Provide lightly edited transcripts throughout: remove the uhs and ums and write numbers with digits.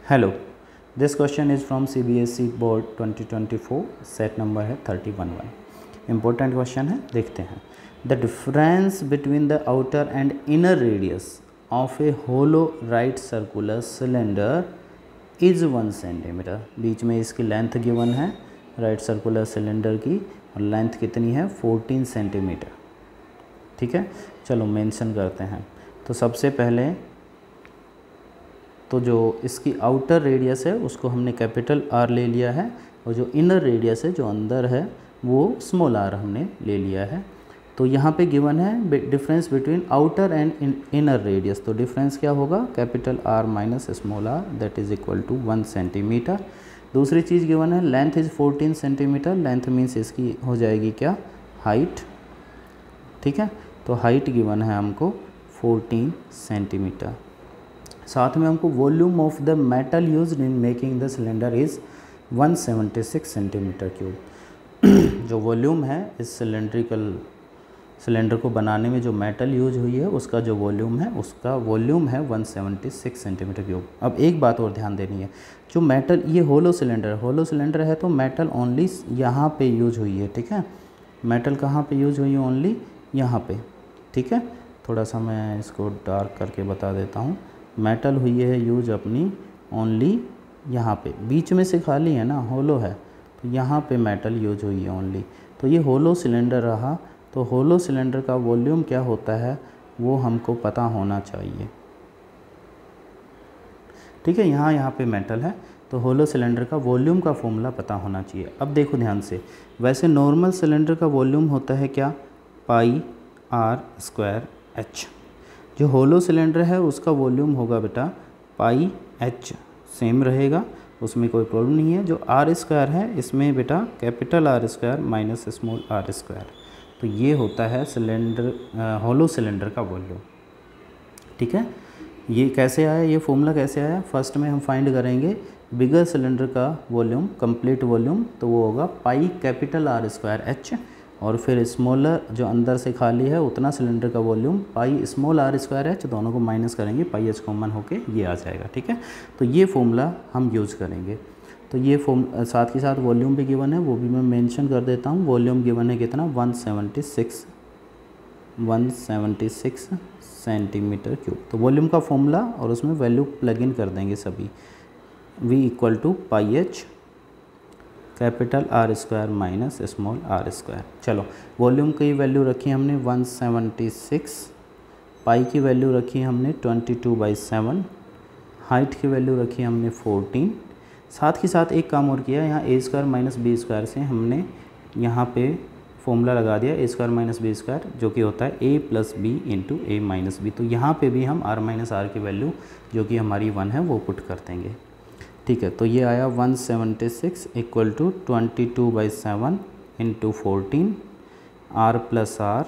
Hello, this question is from CBSE board 2024, set number है 31। Important question है, देखते हैं। The difference between the outer and inner radius of a hollow right circular cylinder is 1 centimetre. बीच में इसकी length given है right circular cylinder की, और लेंथ कितनी है 14 सेंटीमीटर। ठीक है, चलो मेंशन करते हैं। तो सबसे पहले तो जो इसकी आउटर रेडियस है उसको हमने कैपिटल R ले लिया है, और जो इनर रेडियस है जो अंदर है वो स्मॉल r हमने ले लिया है। तो यहाँ पे गिवन है difference between outer and inner radius. तो डिफरेंस क्या होगा, capital R minus small r, that is equal to 1 centimetre. दूसरी चीज़ गिवन है length is 14 centimetre. Length means इसकी हो जाएगी क्या, हाइट। ठीक है, तो हाइट गिवन है हमको 14 सेंटीमीटर। साथ में हमको volume of the metal used in making the cylinder is 176 centimetre cube. जो वॉल्यूम है इस सिलेंडर को बनाने में जो मेटल यूज हुई है उसका जो वॉल्यूम है, उसका वॉल्यूम है 176 सेंटीमीटर क्यूब। अब एक बात और ध्यान देनी है, जो मेटल, ये होलो सिलेंडर है तो मेटल ओनली यहाँ पे यूज हुई है। ठीक है, मेटल कहाँ पे यूज हुई है, ओनली यहाँ पे। ठीक है, थोड़ा सा मैं इसको डार्क करके बता देता हूँ। मेटल हुई है यूज अपनी ओनली यहाँ पे, बीच में से खाली है ना, होलो है, तो यहाँ पे मेटल यूज हुई है ओनली। तो ये होलो सिलेंडर रहा, तो होलो सिलेंडर का वॉल्यूम क्या होता है वो हमको पता होना चाहिए। ठीक है, यहाँ पे मेटल है तो होलो सिलेंडर का वॉल्यूम का फॉर्मूला पता होना चाहिए। अब देखो ध्यान से, वैसे नॉर्मल सिलेंडर का वॉल्यूम होता है क्या, पाई r स्क्वायर h। जो होलो सिलेंडर है उसका वॉल्यूम होगा बेटा पाई h, सेम रहेगा, उसमें कोई प्रॉब्लम नहीं है। जो r स्क्वायर है इसमें बेटा capital R square minus small r square. तो ये होता है होलो सिलेंडर का वॉल्यूम। ठीक है, ये कैसे आया, ये फॉर्मूला कैसे आया, फर्स्ट में हम फाइंड करेंगे बिगर सिलेंडर का वॉल्यूम, कंप्लीट वॉल्यूम, तो वो होगा pi capital R square h, और फिर स्मॉलर जो अंदर से खाली है उतना सिलेंडर का volume pi small r square h, दोनों को माइनस करेंगे, पाई h कॉमन होके ये आ जाएगा। ठीक है, तो ये फॉर्मूला हम यूज करेंगे। तो ये साथ के साथ वॉल्यूम भी गिवन है, वो भी मैं मेंशन कर देता हूँ। वॉल्यूम गिवन है कितना, 176 सेंटीमीटर क्यूब। तो वॉल्यूम का फॉर्मूला और उसमें वैल्यू प्लग इन कर देंगे सभी। v equal to pi h capital R square minus small r square. चलो, वॉल्यूम की वैल्यू रखी हमने 176, पाई की वैल्यू रखी हमने 22/7, हाइट की वैल्यू रखी हमने 14। साथ ही साथ एक काम और किया, यहाँ a square minus B square से हमने यहाँ पे फॉर्मूला लगा दिया, a square minus B square, जो कि होता है a plus B into a minus B. तो यहाँ पे भी हम r माइनस r की वैल्यू जो कि हमारी 1 है वो पुट कर देंगे। ठीक है, तो ये आया 176 equal to 22/7 into 14 r plus r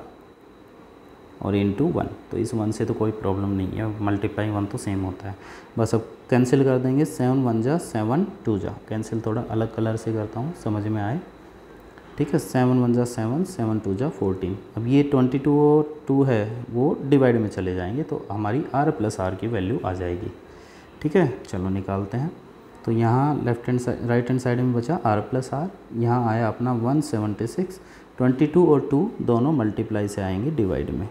और इंटू 1। तो इस 1 से तो कोई प्रॉब्लम नहीं है, मल्टीप्लाई 1 तो सेम होता है। बस अब कैंसिल कर देंगे, 7 1 जा 7 2 जा, कैंसिल थोड़ा अलग कलर से करता हूँ समझ में आए। ठीक है, 7 1 जा 7, 7 2 जा 14। अब ये 22 और 2 है वो डिवाइड में चले जाएंगे, तो हमारी r प्लस r की वैल्यू आ जाएगी। ठीक है, चलो निकालते हैं। तो यहाँ राइट हैंड साइड में बचा r प्लस r, यहाँ आया अपना 176, 22 और 2 दोनों मल्टीप्लाई से आएंगे डिवाइड में,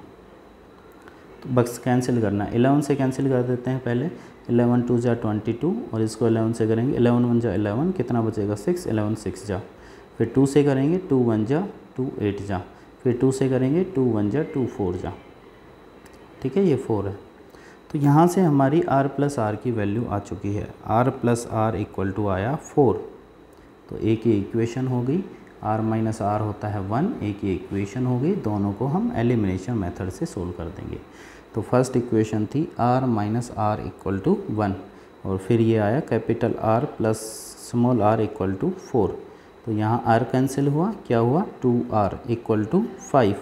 तो बस कैंसिल करना है। 11 से कैंसिल कर देते हैं पहले, 11 2 जा 22, और इसको 11 से करेंगे, 11 1 जा 11, कितना बचेगा 6, 11 6 जा, फिर 2 से करेंगे 2 1 जा 2 8 जा, फिर 2 से करेंगे 2 1 जा 2 4 जा। ठीक है, ये 4 है। तो यहाँ से हमारी r प्लस r की वैल्यू आ चुकी है, r plus r equal to आया 4। तो एक ही इक्वेशन हो गई, r माइनस r होता है 1, एक ही इक्वेशन हो गई। दोनों को हम एलिमिनेशन मेथड से सोल्व कर देंगे। तो फर्स्ट इक्वेशन थी r minus r equal to 1, और फिर ये आया capital R plus small r equal to 4। तो यहाँ r कैंसिल हुआ, क्या हुआ 2r इक्वल टू 5।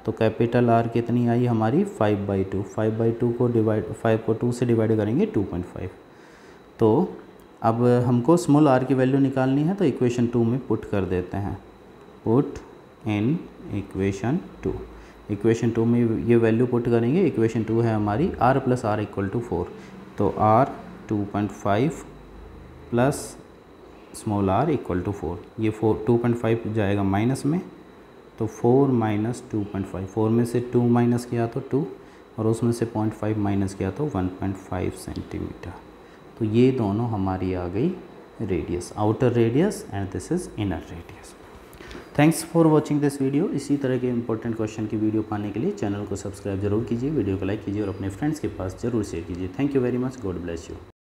तो कैपिटल R कितनी आई हमारी 5/2, 5/2 को 5 को 2 से डिवाइड करेंगे 2.5। तो अब हमको स्मॉल r की वैल्यू निकालनी है, तो इक्वेशन 2 में पुट कर देते हैं, पुट इन इक्वेशन 2। इक्वेशन 2 में ये वैल्यू पुट करेंगे। इक्वेशन 2 है हमारी r plus r equal to 4, तो r 2.5 plus small r equal to 4, ये 2.5 जाएगा माइनस में, तो 4 माइनस 2.5, 4 में से 2 माइनस किया तो 2 और उसमें से 0.5 माइनस किया तो 1.5 सेंटीमीटर। तो ये दोनों हमारी आ गई radius, outer radius and this is inner radius. Thanks for watching this video. इसी तरह के इंपॉर्टेंट क्वेश्चन की वीडियो पाने के लिए चैनल को सब्सक्राइब जरूर कीजिए, वीडियो को लाइक कीजिए और अपने फ्रेंड्स के पास जरूर शेयर कीजिए। Thank you very much, God bless you.